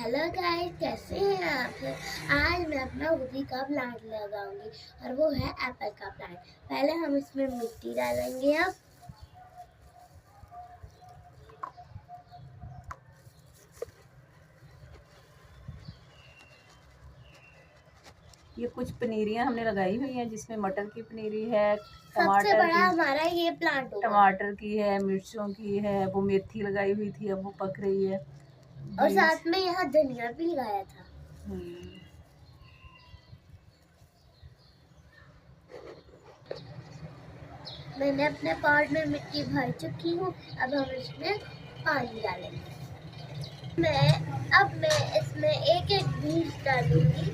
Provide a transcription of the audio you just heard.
Hello guys, कैसे हैं आप। आज मैं अपना उसी का प्लांट लगाऊंगी और वो है एप्पल का प्लांट। पहले हम इसमें मिट्टी डालेंगे। अब ये कुछ पनीरियाँ हमने लगाई हुई हैं जिसमें मटर की पनीरी है, सबसे टमाटर बड़ा की हमारा ये प्लांट होगा टमाटर की है, मिर्चों की है, वो मेथी लगाई हुई थी अब वो पक रही है। और बीन्स। साथ में यहाँ धनिया भी लगाया था। हम्म, मैंने अपने पॉट में मिट्टी भर चुकी हूँ। अब हम इसमें पानी डालेंगे। मैं इसमें एक एक बीज डालूंगी